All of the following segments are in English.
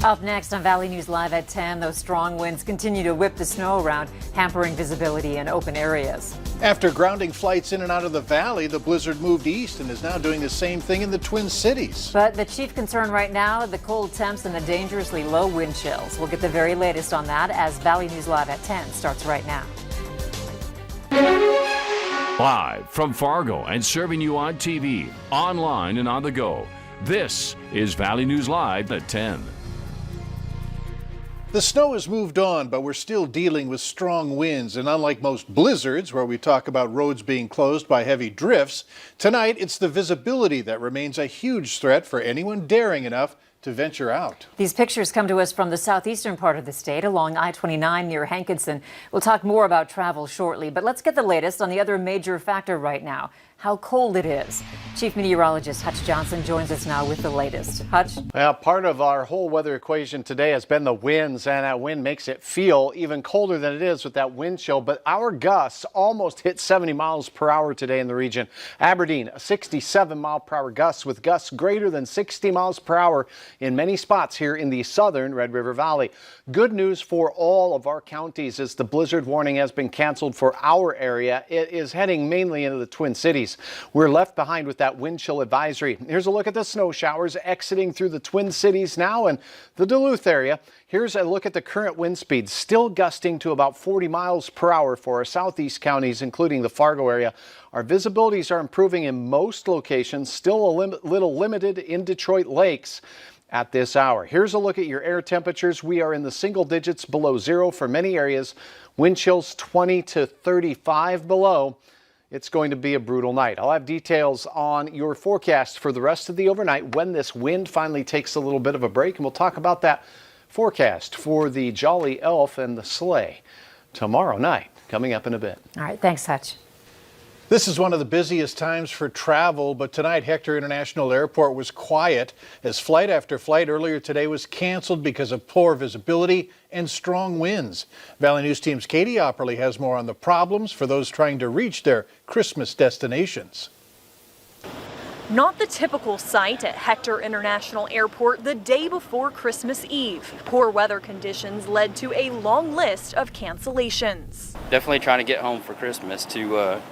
Up next on Valley News Live at 10, those strong winds continue to whip the snow around, hampering visibility in open areas. After grounding flights in and out of the valley, the blizzard moved east and is now doing the same thing in the Twin Cities. But the chief concern right now, the cold temps and the dangerously low wind chills. We'll get the very latest on that as Valley News Live at 10 starts right now. Live from Fargo and serving you on TV, online and on the go. This is Valley News Live at 10. The snow has moved on, but we're still dealing with strong winds. And unlike most blizzards, where we talk about roads being closed by heavy drifts, tonight it's the visibility that remains a huge threat for anyone daring enough to venture out. These pictures come to us from the southeastern part of the state along I-29 near Hankinson. We'll talk more about travel shortly, but let's get the latest on the other major factor right now, how cold it is. Chief Meteorologist Hutch Johnson joins us now with the latest. Hutch? Well, part of our whole weather equation today has been the winds, and that wind makes it feel even colder than it is with that wind chill. But our gusts almost hit 70 miles per hour today in the region. Aberdeen, 67 mile per hour gusts with gusts greater than 60 miles per hour in many spots here in the southern Red River Valley. Good news for all of our counties is the blizzard warning has been canceled for our area. It is heading mainly into the Twin Cities. We're left behind with that wind chill advisory. Here's a look at the snow showers exiting through the Twin Cities now and the Duluth area. Here's a look at the current wind speeds, still gusting to about 40 miles per hour for our southeast counties, including the Fargo area. Our visibilities are improving in most locations, still a little limited in Detroit Lakes at this hour. Here's a look at your air temperatures. We are in the single digits below zero for many areas. Wind chills 20 to 35 below. It's going to be a brutal night. I'll have details on your forecast for the rest of the overnight when this wind finally takes a little bit of a break, and we'll talk about that forecast for the Jolly Elf and the sleigh tomorrow night, coming up in a bit. All right, thanks, Hutch. This is one of the busiest times for travel, but tonight Hector International Airport was quiet as flight after flight earlier today was canceled because of poor visibility and strong winds. Valley News Team's Katie Opperly has more on the problems for those trying to reach their Christmas destinations. Not the typical sight at Hector International Airport the day before Christmas Eve. Poor weather conditions led to a long list of cancellations. Definitely trying to get home for Christmas to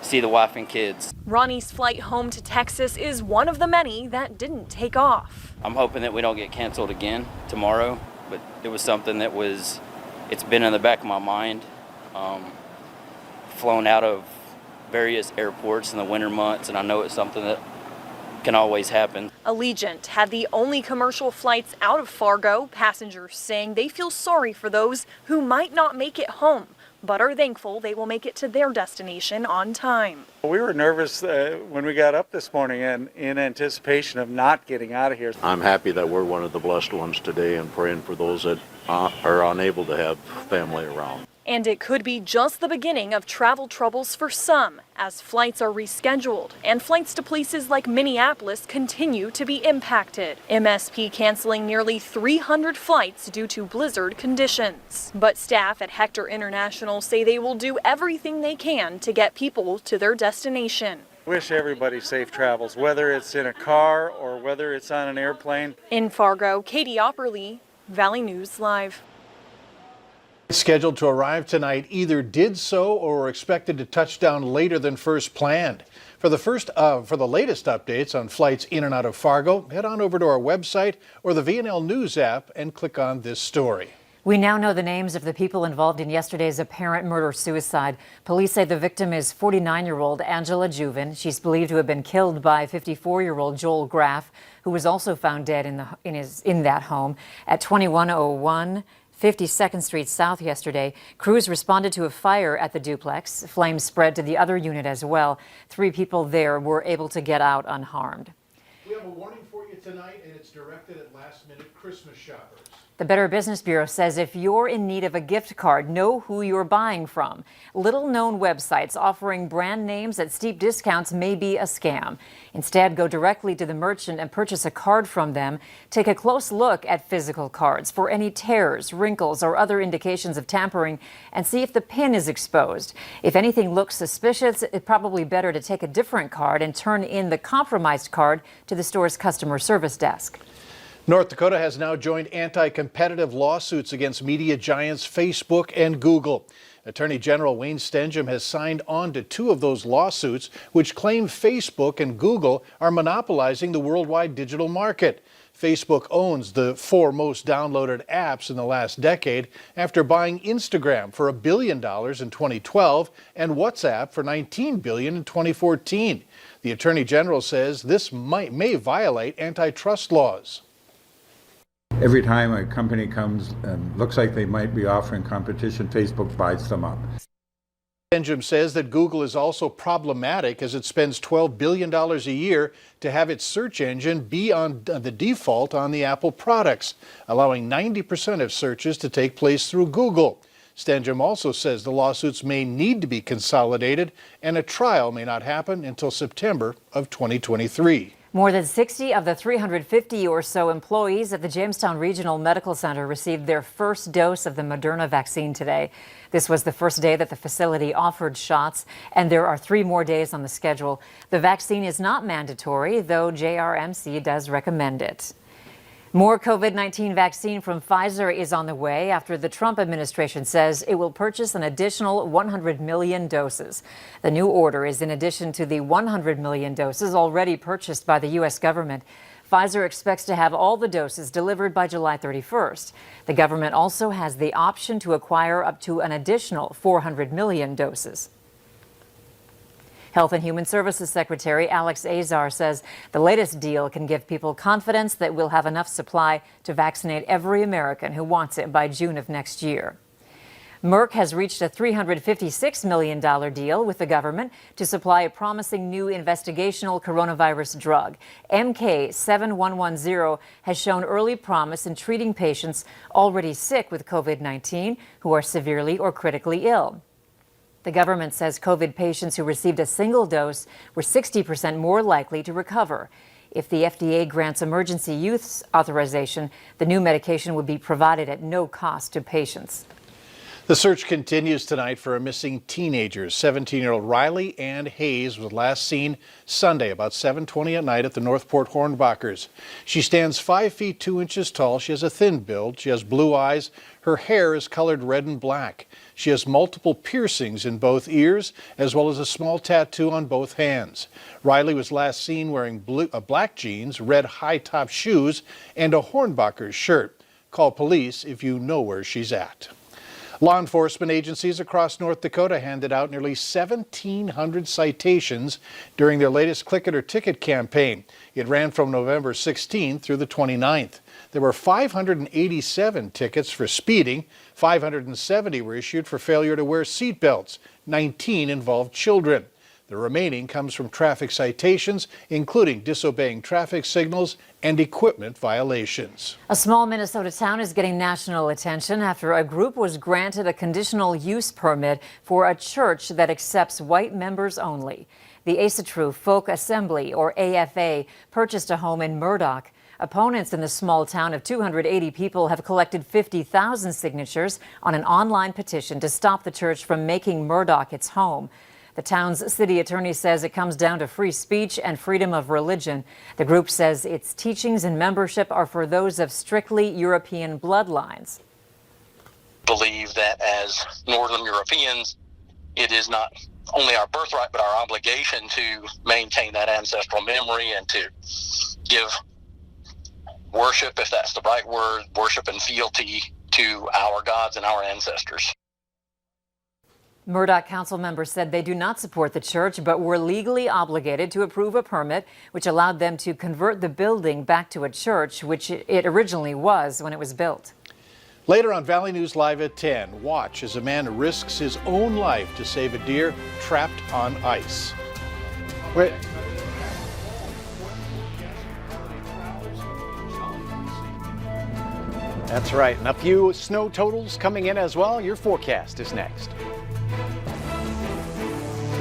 see the wife and kids. Ronnie's flight home to Texas is one of the many that didn't take off. I'm hoping that we don't get canceled again tomorrow, but it was something that it's been in the back of my mind. Flown out of various airports in the winter months, and I know it's something that can always happen. Allegiant had the only commercial flights out of Fargo, passengers saying they feel sorry for those who might not make it home, but are thankful they will make it to their destination on time. We were nervous when we got up this morning and in anticipation of not getting out of here. I'm happy that we're one of the blessed ones today and praying for those that are unable to have family around. And it could be just the beginning of travel troubles for some as flights are rescheduled and flights to places like Minneapolis continue to be impacted. MSP canceling nearly 300 flights due to blizzard conditions. But staff at Hector International say they will do everything they can to get people to their destination. Wish everybody safe travels, whether it's in a car or whether it's on an airplane. In Fargo, Katie Opperly, Valley News Live. Scheduled to arrive tonight either did so or were expected to touch down later than first planned. For the latest updates on flights in and out of Fargo, head on over to our website or the VNL News app and click on this story. We now know the names of the people involved in yesterday's apparent murder-suicide. Police say the victim is 49-year-old Angela Juven. She's believed to have been killed by 54-year-old Joel Graff, who was also found dead in that home at 2101 52nd Street South yesterday. Crews responded to a fire at the duplex. Flames spread to the other unit as well. 3 people there were able to get out unharmed. We have a warning for you tonight, and it's directed at last-minute Christmas shoppers. The Better Business Bureau says if you're in need of a gift card, know who you're buying from. Little-known websites offering brand names at steep discounts may be a scam. Instead, go directly to the merchant and purchase a card from them. Take a close look at physical cards for any tears, wrinkles, or other indications of tampering, and see if the pin is exposed. If anything looks suspicious, it's probably better to take a different card and turn in the compromised card to the store's customer service desk. North Dakota has now joined anti-competitive lawsuits against media giants Facebook and Google. Attorney General Wayne Stenjum has signed on to 2 of those lawsuits, which claim Facebook and Google are monopolizing the worldwide digital market. Facebook owns the 4 most downloaded apps in the last decade after buying Instagram for $1 billion in 2012 and WhatsApp for $19 billion in 2014. The Attorney General says this may violate antitrust laws. Every time a company comes and looks like they might be offering competition, Facebook buys them up. Stenjum says that Google is also problematic as it spends $12 billion a year to have its search engine be on the default on the Apple products, allowing 90% of searches to take place through Google. Stenjum also says the lawsuits may need to be consolidated and a trial may not happen until September of 2023. More than 60 of the 350 or so employees at the Jamestown Regional Medical Center received their first dose of the Moderna vaccine today. This was the first day that the facility offered shots, and there are 3 more days on the schedule. The vaccine is not mandatory, though JRMC does recommend it. More COVID-19 vaccine from Pfizer is on the way after the Trump administration says it will purchase an additional 100 million doses. The new order is in addition to the 100 million doses already purchased by the U.S. government. Pfizer expects to have all the doses delivered by July 31st. The government also has the option to acquire up to an additional 400 million doses. Health and Human Services Secretary Alex Azar says the latest deal can give people confidence that we'll have enough supply to vaccinate every American who wants it by June of next year. Merck has reached a $356 million deal with the government to supply a promising new investigational coronavirus drug. MK7110 has shown early promise in treating patients already sick with COVID-19 who are severely or critically ill. The government says COVID patients who received a single dose were 60% more likely to recover. If the FDA grants emergency use authorization, the new medication would be provided at no cost to patients. The search continues tonight for a missing teenagers. 17-year-old Riley Ann Hayes was last seen Sunday about 7:20 at night at the Northport Hornbachers. She stands 5 feet 2 inches tall. She has a thin build. She has blue eyes. Her hair is colored red and black. She has multiple piercings in both ears, as well as a small tattoo on both hands. Riley was last seen wearing black jeans, red high-top shoes, and a Hornbachers shirt. Call police if you know where she's at. Law enforcement agencies across North Dakota handed out nearly 1,700 citations during their latest Click It or Ticket campaign. It ran from November 16th through the 29th. There were 587 tickets for speeding. 570 were issued for failure to wear seat belts. 19 involved children. The remaining comes from traffic citations, including disobeying traffic signals and equipment violations. A small Minnesota town is getting national attention after a group was granted a conditional use permit for a church that accepts white members only. The Asatru Folk Assembly, or AFA, purchased a home in Murdoch. Opponents in the small town of 280 people have collected 50,000 signatures on an online petition to stop the church from making Murdoch its home. The town's city attorney says it comes down to free speech and freedom of religion. The group says its teachings and membership are for those of strictly European bloodlines. Believe that as Northern Europeans, it is not only our birthright, but our obligation to maintain that ancestral memory and to give worship, if that's the right word, worship and fealty to our gods and our ancestors. Murdoch council members said they do not support the church, but were legally obligated to approve a permit which allowed them to convert the building back to a church, which it originally was when it was built. Later on Valley News Live at 10, watch as a man risks his own life to save a deer trapped on ice. That's right. And a few snow totals coming in as well. Your forecast is next.